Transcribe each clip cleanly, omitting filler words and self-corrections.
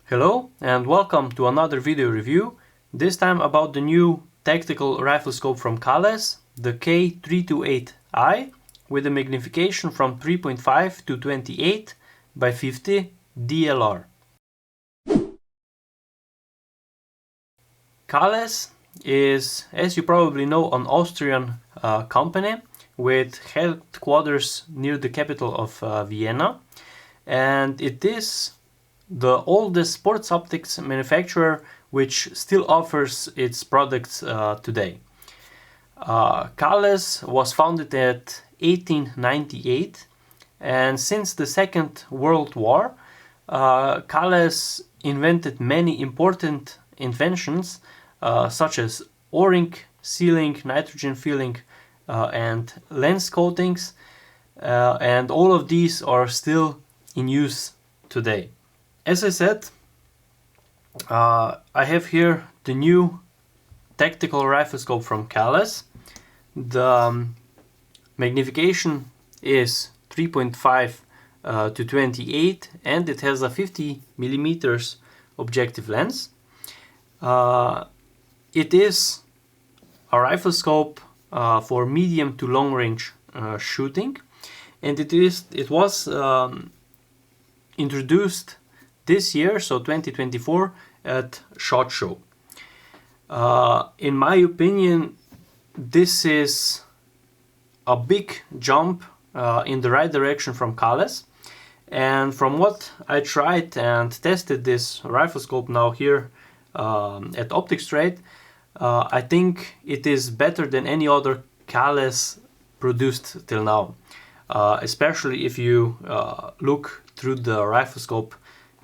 Hello and welcome to another video review, this time about the new tactical rifle scope from Kahles, the K328i, with a magnification from 3.5 to 28 by 50 DLR. Kahles is, as you probably know, an Austrian company with headquarters near the capital of Vienna, and it is the oldest sports optics manufacturer which still offers its products today. Kahles was founded at 1898, and since the Second World War, Kahles invented many important inventions such as O-ring sealing, nitrogen filling, and lens coatings, and all of these are still in use today. As I said, I have here the new tactical rifle scope from Kahles. The magnification is 3.5 to 28, and it has a 50 millimeters objective lens. It is a rifle scope for medium to long range shooting, and it was introduced this year, so 2024, at SHOT Show. In my opinion, this is a big jump in the right direction from Kahles, and from what I tried and tested this rifle scope now here at Optics Trade, I think it is better than any other Kahles produced till now. Especially if you look through the rifle scope,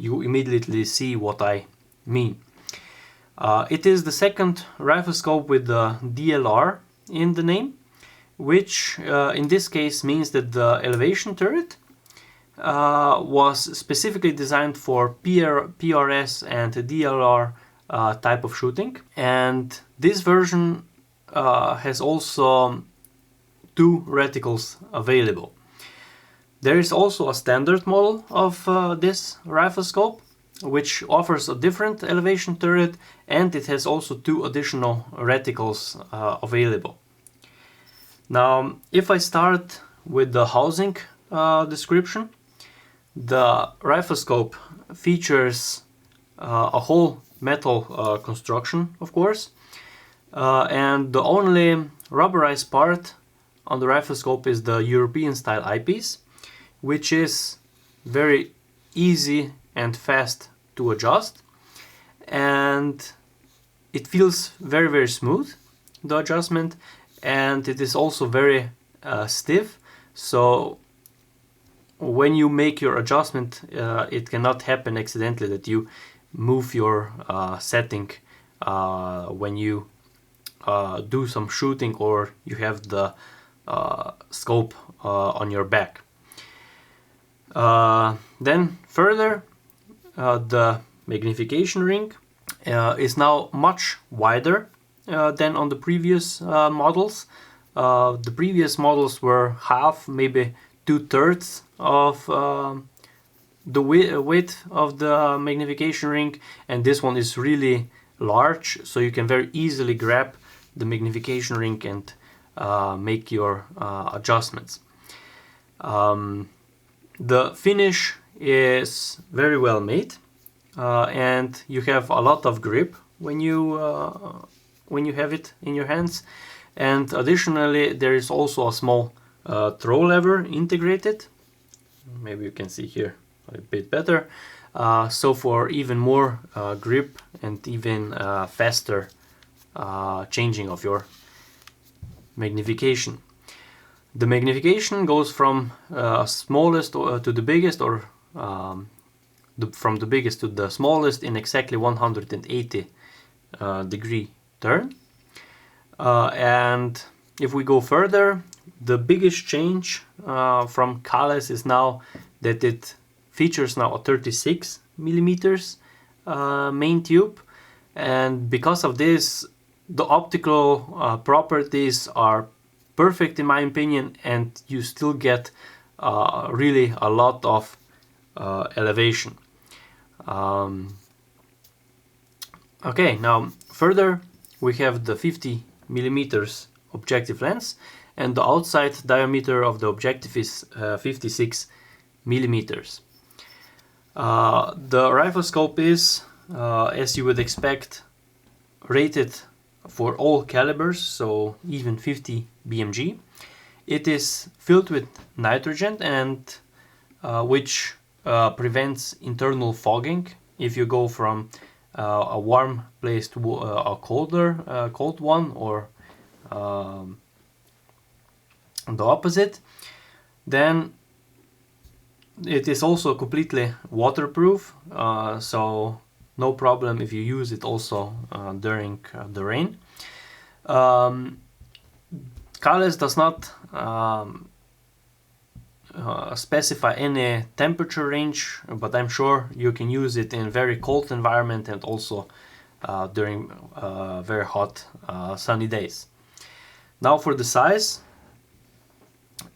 you immediately see what I mean. It is the second rifle scope with the DLR in the name, which in this case means that the elevation turret was specifically designed for PRS and DLR type of shooting, and this version has also two reticles available. There is also a standard model of this rifle scope, which offers a different elevation turret, and it has also two additional reticles available. Now, if I start with the housing description, the rifle scope features a whole metal construction, of course, and the only rubberized part on the rifle scope is the European style eyepiece, which is very easy and fast to adjust, and it feels very smooth, the adjustment, and it is also very stiff, so when you make your adjustment, it cannot happen accidentally that you move your setting when you do some shooting or you have the scope on your back. Then further, the magnification ring is now much wider than on the previous models. The previous models were half, maybe 2/3 of the width of the magnification ring, and this one is really large, so you can very easily grab the magnification ring and make your adjustments. The finish is very well made, and you have a lot of grip when you have it in your hands, and additionally there is also a small throw lever integrated. Maybe you can see here a bit better, so for even more grip and even faster changing of your magnification. The magnification goes from smallest to the biggest, or from the biggest to the smallest in exactly 180 degree turn. And if we go further, the biggest change from Kahles is now that it features now a 36 millimeters main tube, and because of this, the optical properties are perfect in my opinion, and you still get really a lot of elevation. Okay, now further we have the 50 millimeters objective lens, and the outside diameter of the objective is 56 millimeters. The rifle scope is, as you would expect, rated for all calibers, so even 50 BMG. It is filled with nitrogen, and which prevents internal fogging if you go from a warm place to a cold one, or the opposite. Then it is also completely waterproof, so no problem if you use it also during the rain. Kahles does not specify any temperature range, but I'm sure you can use it in very cold environment and also during very hot sunny days. Now for the size,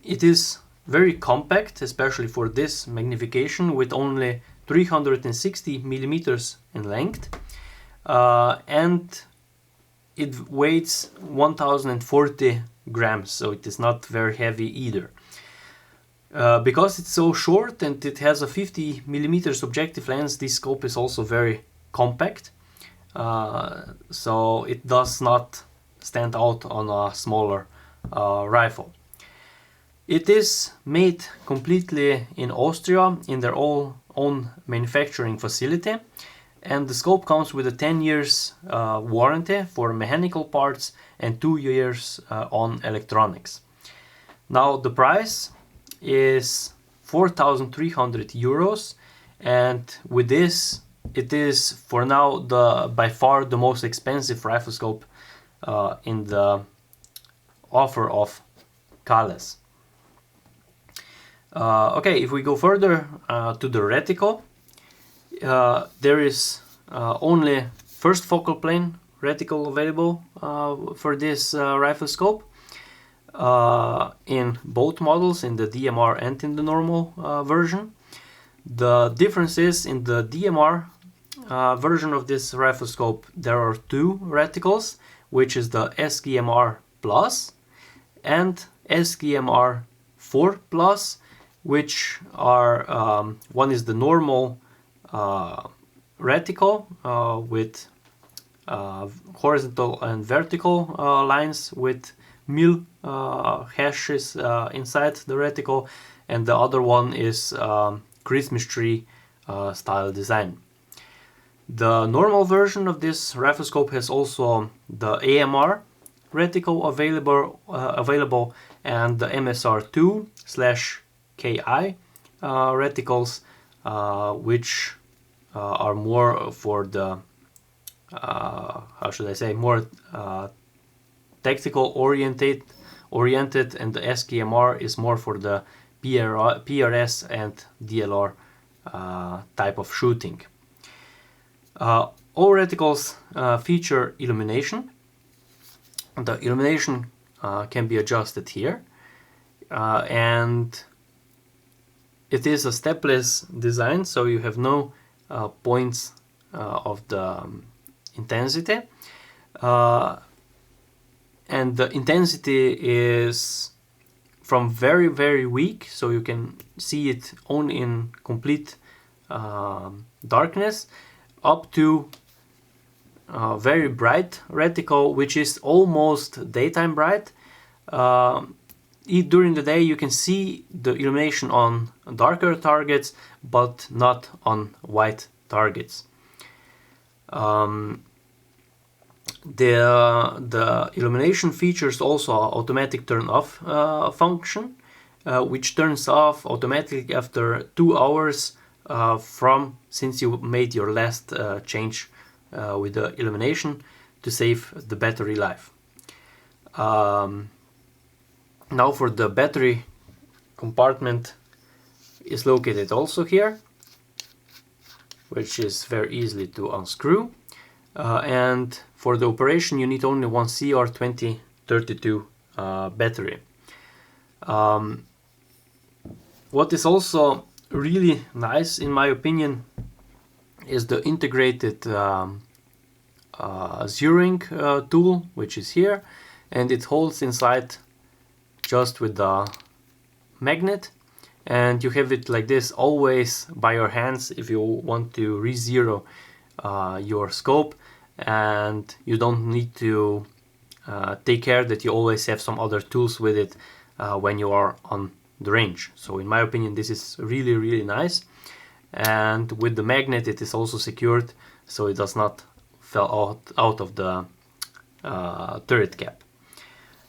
it is very compact, especially for this magnification, with only 360 millimeters in length, and it weighs 1040 grams, so it is not very heavy either. Because it's so short and it has a 50 millimeters objective lens, this scope is also very compact, so it does not stand out on a smaller rifle. It is made completely in Austria in their own manufacturing facility, and the scope comes with a 10 years warranty for mechanical parts and 2 years on electronics. Now the price is 4,300 euros, and with this it is for now by far the most expensive rifle scope in the offer of Kahles. Okay, if we go further to the reticle, there is only first focal plane reticle available for this rifle scope in both models, in the DMR and in the normal version. The difference is, in the DMR version of this rifle scope, there are two reticles, which is the SGMR Plus and SGMR 4 Plus, which are one is the normal reticle with horizontal and vertical lines with mil hashes inside the reticle, and the other one is Christmas tree style design. The normal version of this rifle scope has also the AMR reticle available and the MSR2/KI reticles, which are more for the how should I say, more tactical oriented, and the SKMR is more for the PRS and DLR type of shooting. All reticles feature illumination. The illumination can be adjusted here, and it is a stepless design, so you have no points of the intensity, and the intensity is from very, very weak, so you can see it only in complete darkness, up to very bright reticle, which is almost daytime bright. During the day you can see the illumination on darker targets, but not on white targets. The illumination features also automatic turn off function, which turns off automatically after 2 hours since you made your last change with the illumination, to save the battery life. Now for the battery compartment is located also here, which is very easily to unscrew, and for the operation you need only one CR2032 battery. What is also really nice in my opinion is the integrated zeroing tool, which is here, and it holds inside just with the magnet, and you have it like this always by your hands if you want to re-zero your scope, and you don't need to take care that you always have some other tools with it when you are on the range. So in my opinion, this is really nice, and with the magnet it is also secured, so it does not fall out of the turret cap.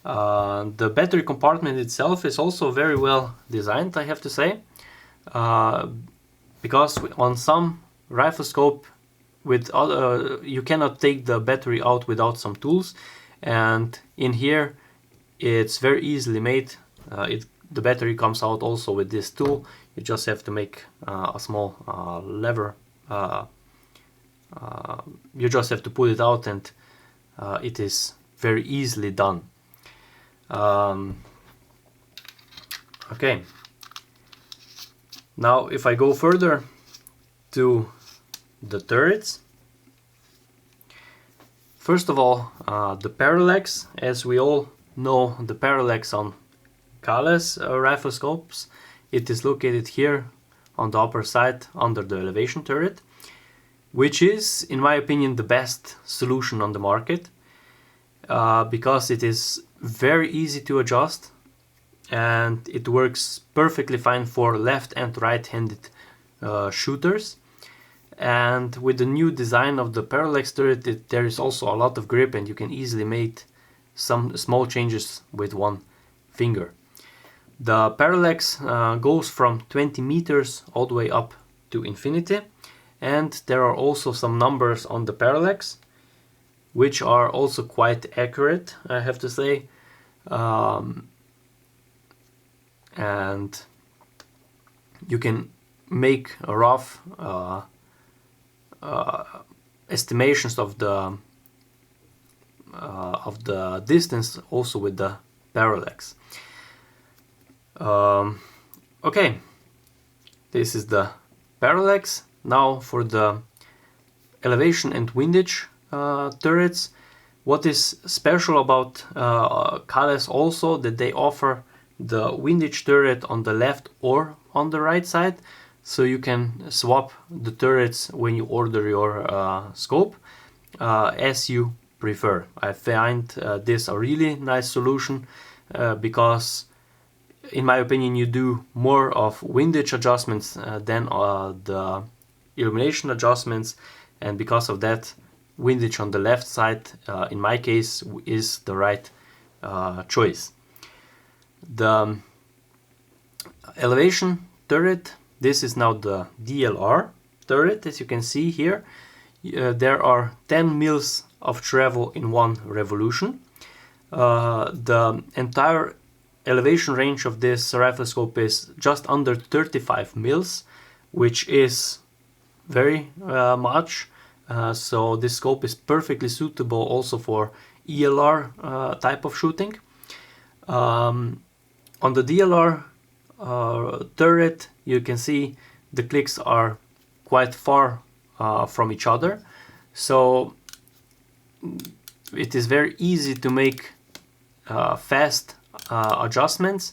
The battery compartment itself is also very well designed, I have to say, because on some rifle scope with you cannot take the battery out without some tools, and in here it's very easily made. The battery comes out also with this tool. You just have to make a small lever. You just have to pull it out, and it is very easily done. Okay, now if I go further to the turrets, first of all, the parallax. As we all know, the parallax on Kahles rifle scopes, it is located here on the upper side under the elevation turret, which is, in my opinion, the best solution on the market, because it is very easy to adjust and it works perfectly fine for left and right-handed shooters. And with the new design of the parallax turret, there is also a lot of grip, and you can easily make some small changes with one finger. The parallax goes from 20 meters all the way up to infinity, and there are also some numbers on the parallax which are also quite accurate, I have to say, and you can make a rough estimations of the distance also with the parallax. Okay, this is the parallax. Now for the elevation and windage turrets. What is special about Kahles also, that they offer the windage turret on the left or on the right side, so you can swap the turrets when you order your scope as you prefer. I find this a really nice solution because in my opinion you do more of windage adjustments than the illumination adjustments, and because of that, windage on the left side in my case is the right choice. The elevation turret, this is now the DLR turret. As you can see here, there are 10 mils of travel in one revolution. The entire elevation range of this rifle scope is just under 35 mils, which is very much. So this scope is perfectly suitable also for ELR type of shooting. On the DLR turret, you can see the clicks are quite far from each other, so it is very easy to make fast adjustments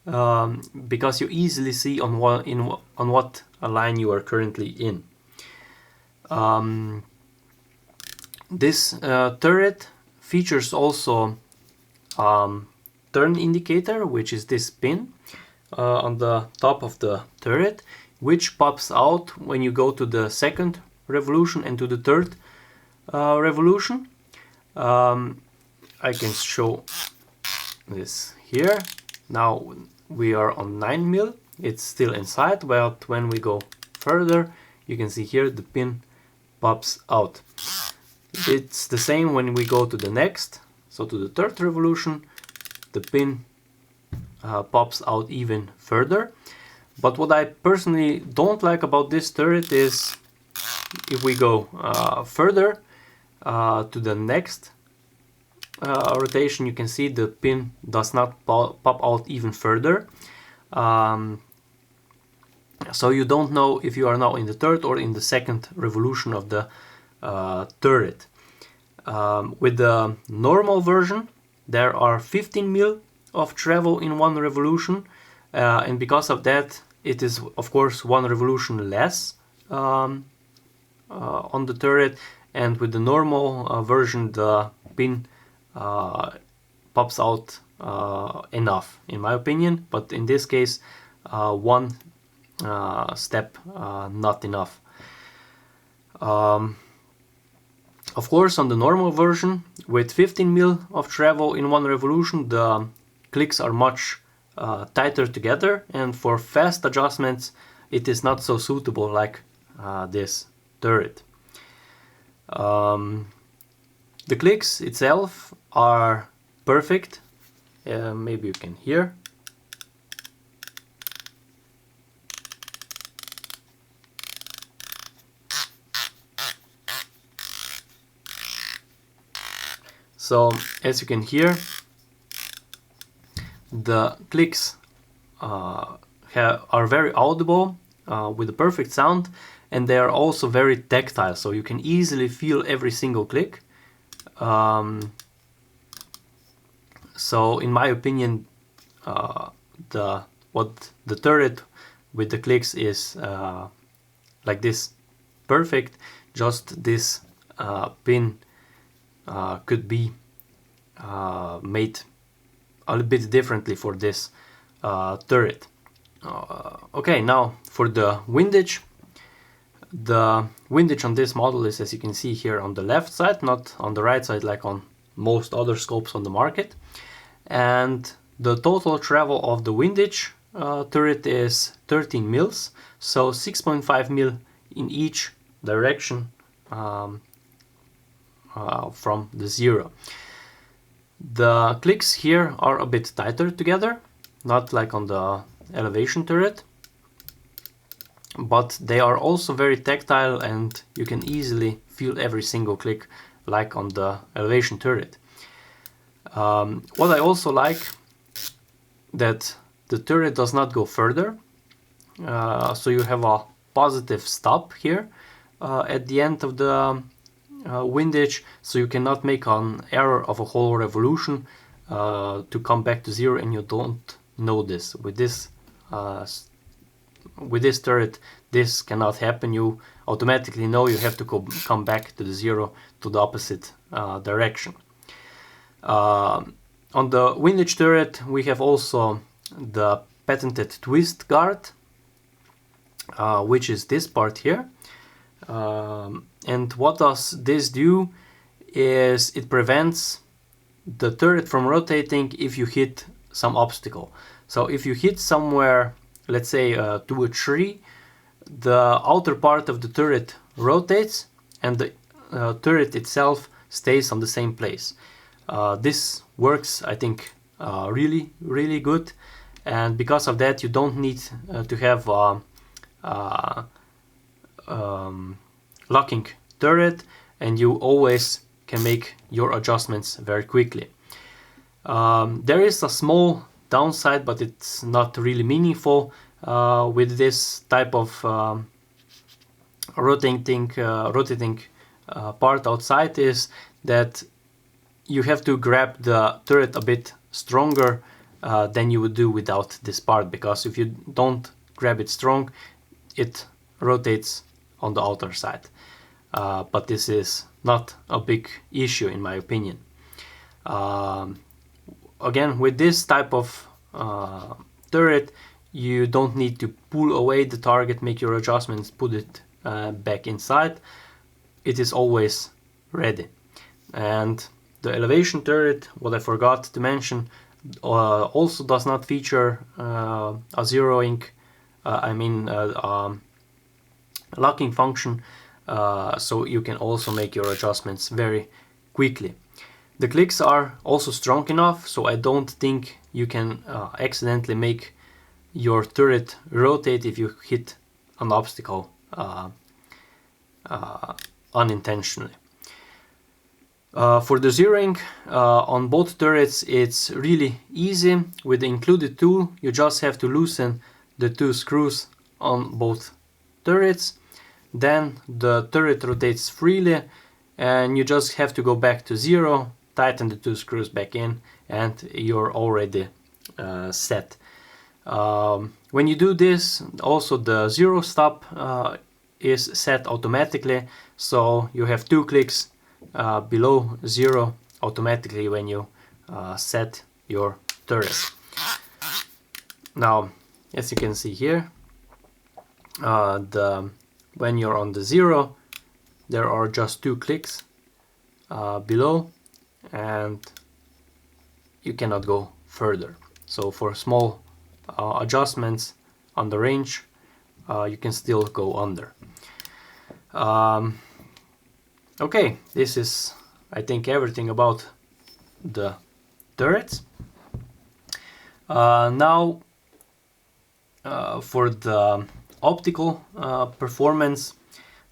because you easily see on what line you are currently in. This turret features also turn indicator, which is this pin on the top of the turret, which pops out when you go to the second revolution and to the third revolution. I can show this here. Now we are on 9 mil, it's still inside, but when we go further, you can see here the pin pops out. It's the same when we go to the next, so to the third revolution, the pin pops out even further. But what I personally don't like about this turret is if we go further to the next rotation, you can see the pin does not pop out even further. So you don't know if you are now in the third or in the second revolution of the turret. With the normal version, there are 15 mil of travel in one revolution, and because of that, it is of course one revolution less on the turret. And with the normal version, the pin pops out enough, in my opinion. But in this case, one step not enough. Of course, on the normal version, with 15 mil of travel in one revolution, the clicks are much tighter together, and for fast adjustments, it is not so suitable like this turret. The clicks itself are perfect. Maybe you can hear. So, as you can hear, the clicks are very audible with a perfect sound, and they are also very tactile, so you can easily feel every single click. So, in my opinion, the turret with the clicks is like this, perfect. Just this pin could be made a little bit differently for this turret. Okay, now for the windage. The windage on this model is, as you can see here, on the left side, not on the right side like on most other scopes on the market. And the total travel of the windage turret is 13 mils, so 6.5 mil in each direction from the zero. The clicks here are a bit tighter together, not like on the elevation turret, but they are also very tactile, and you can easily feel every single click like on the elevation turret. What I also like, that the turret does not go further, so you have a positive stop here at the end of the windage, so you cannot make an error of a whole revolution to come back to zero, and you don't know this. With this turret, this cannot happen. You automatically know you have to come back to the zero, to the opposite direction. On the windage turret, we have also the patented twist guard, which is this part here. And what does this do is it prevents the turret from rotating if you hit some obstacle. So if you hit somewhere, let's say to a tree, the outer part of the turret rotates and the turret itself stays on the same place. This works, I think, really good, and because of that you don't need to have locking turret, and you always can make your adjustments very quickly. There is a small downside, but it's not really meaningful with this type of rotating part outside, is that you have to grab the turret a bit stronger than you would do without this part, because if you don't grab it strong, it rotates on the outer side. But this is not a big issue in my opinion. Again, with this type of turret, you don't need to pull away the target, make your adjustments, put it back inside. It is always ready. And the elevation turret, what I forgot to mention, also does not feature a zeroing, locking function, so you can also make your adjustments very quickly. The clicks are also strong enough, so I don't think you can accidentally make your turret rotate if you hit an obstacle unintentionally. For the zeroing on both turrets, it's really easy. With the included tool, you just have to loosen the two screws on both turrets. Then the turret rotates freely. and you just have to go back to 0, tighten the 2 screws back in, and you're already set. When you do this, also the 0 stop is set automatically, so you have 2 clicks below 0 automatically when you set your turret. Now, as you can see here, when you're on the 0, there are just 2 clicks below, and you cannot go further. So for small adjustments on the range, you can still go under. Okay, this is, I think, everything about the turrets. Now, for the optical performance,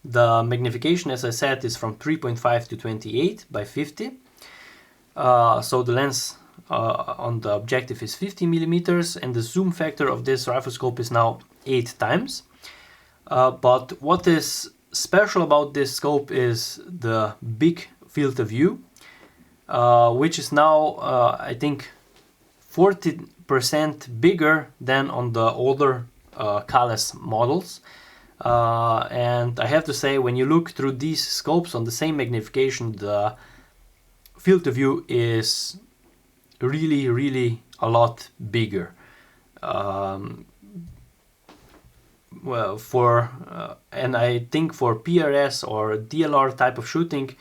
the magnification, as I said, is from 3.5 to 28 by 50. So the lens on the objective is 50 millimeters, and the zoom factor of this rifle scope is now 8 times. But what is special about this scope is the big field of view, which is now, I think, 40% bigger than on the older Kahles models. And I have to say, when you look through these scopes on the same magnification, the field of view is really a lot bigger. Well, and I think for PRS or DLR type of shooting,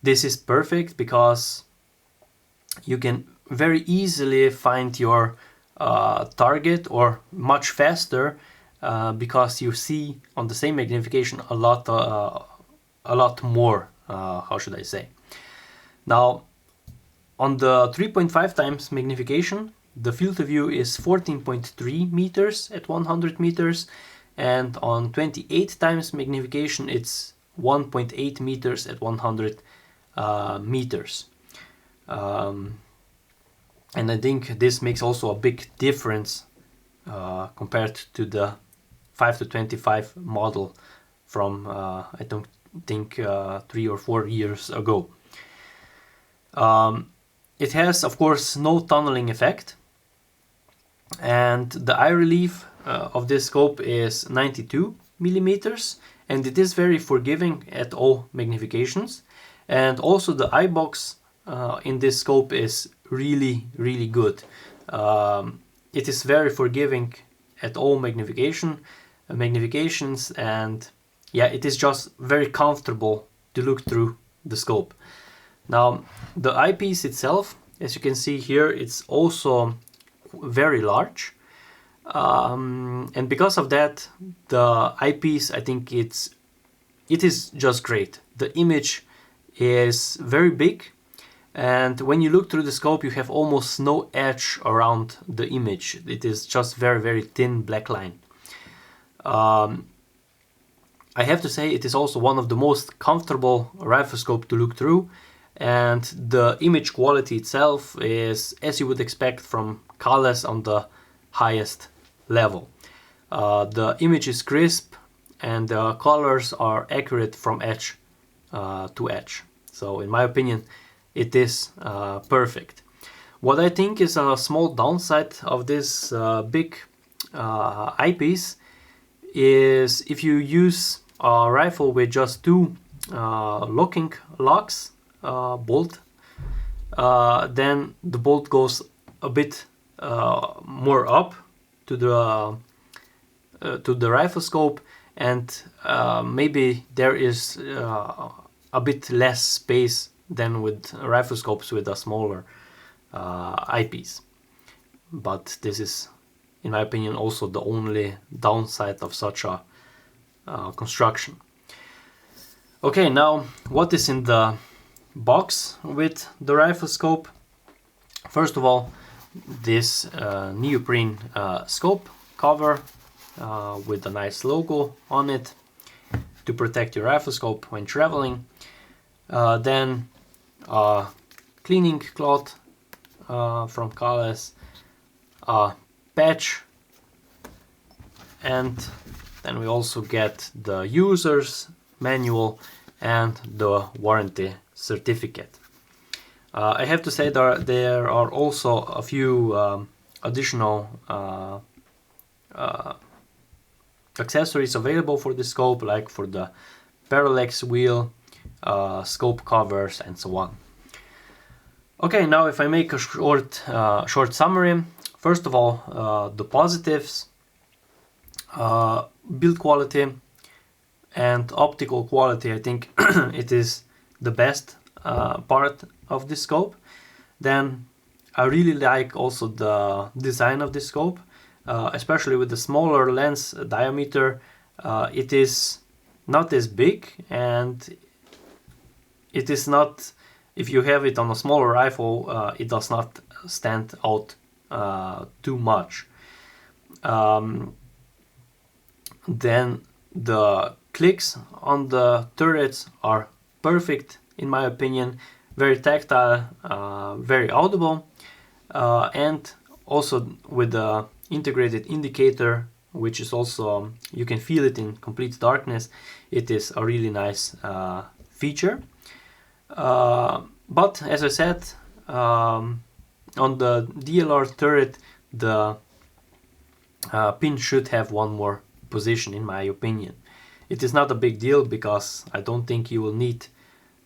this is perfect, because you can very easily find your target, or much faster, because you see on the same magnification a lot more. How should I say? Now, on the 3.5 times magnification, the field of view is 14.3 meters at 100 meters, and on 28 times magnification, it's 1.8 meters at 100 meters. And I think this makes also a big difference compared to the 5 to 25 model from, I don't think, 3 or 4 years ago. It has, of course, no tunneling effect, and the eye relief of this scope is 92 millimeters, and it is very forgiving at all magnifications. And also the eye box in this scope is really good. It is very forgiving at all magnifications, and yeah, it is just very comfortable to look through the scope. Now, the eyepiece itself, as you can see here, it's also very large, and because of that, the eyepiece, I think it is just great. The image is very big, and when you look through the scope, you have almost no edge around the image. It is just very thin black line. I have to say, it is also one of the most comfortable rifle scope to look through, and the image quality itself is, as you would expect from Kahles, on the highest level. The image is crisp, and the colors are accurate from edge to edge. So in my opinion, it is perfect. What I think is a small downside of this big eyepiece is if you use a rifle with just 2 locking locks, bolt, then the bolt goes a bit more up to the rifle scope, and maybe there is a bit less space than with rifle scopes with a smaller eyepiece. But this is, in my opinion, also the only downside of such a construction. Okay, now what is in the box with the rifle scope? First of all, this neoprene scope cover with a nice logo on it to protect your rifle scope when traveling. Then a cleaning cloth from Kahles, a patch, and then we also get the user's manual and the warranty certificate. I have to say there are also a few additional accessories available for the scope, like for the parallax wheel, scope covers, and so on. Okay, now if I make a short summary, first of all, the positives, build quality and optical quality, I think it is the best part of this scope. Then I really like also the design of this scope, especially with the smaller lens diameter. It is not as big, and it is not, if you have it on a smaller rifle, it does not stand out too much. Then the clicks on the turrets are perfect in my opinion, very tactile, very audible, and also with the integrated indicator, which is also, you can feel it in complete darkness. It is a really nice feature. But as I said, on the DLR turret, the pin should have one more position in my opinion. It is not a big deal because I don't think you will need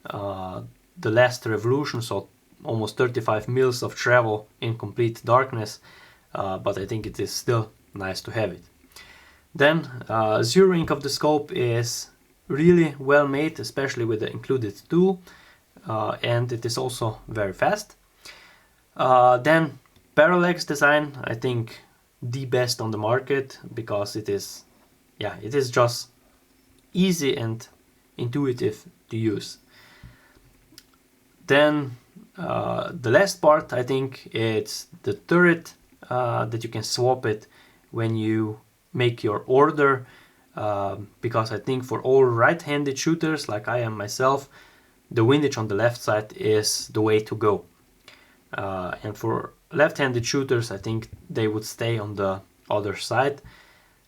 the last revolution, so almost 35 mils of travel in complete darkness, but I think it is still nice to have it. Then zeroing of the scope is really well made, especially with the included tool, and it is also very fast. Then parallax design, I think the best on the market, because it is just easy and intuitive to use. Then the last part, I think it's the turret, that you can swap it when you make your order, because I think for all right-handed shooters like I am myself, the windage on the left side is the way to go. And for left-handed shooters, I think they would stay on the other side,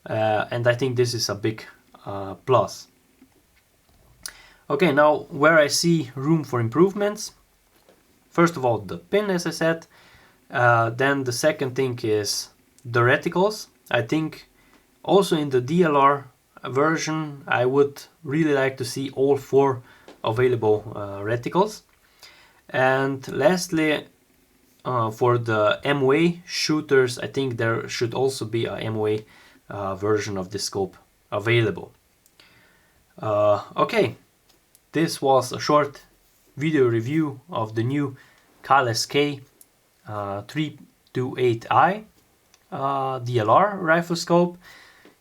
and I think this is a big plus. Okay, now where I see room for improvements. First of all, the pin, as I said. Then the second thing is the reticles. I think also in the DLR version, I would really like to see all 4 available reticles. And lastly, for the MOA shooters, I think there should also be a MOA version of the scope available. Okay, this was a short video review of the new Kahles K328i DLR rifle scope.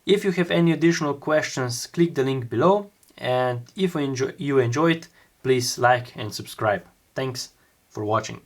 If you have any additional questions, click the link below, and if you enjoyed, please like and subscribe. Thanks for watching.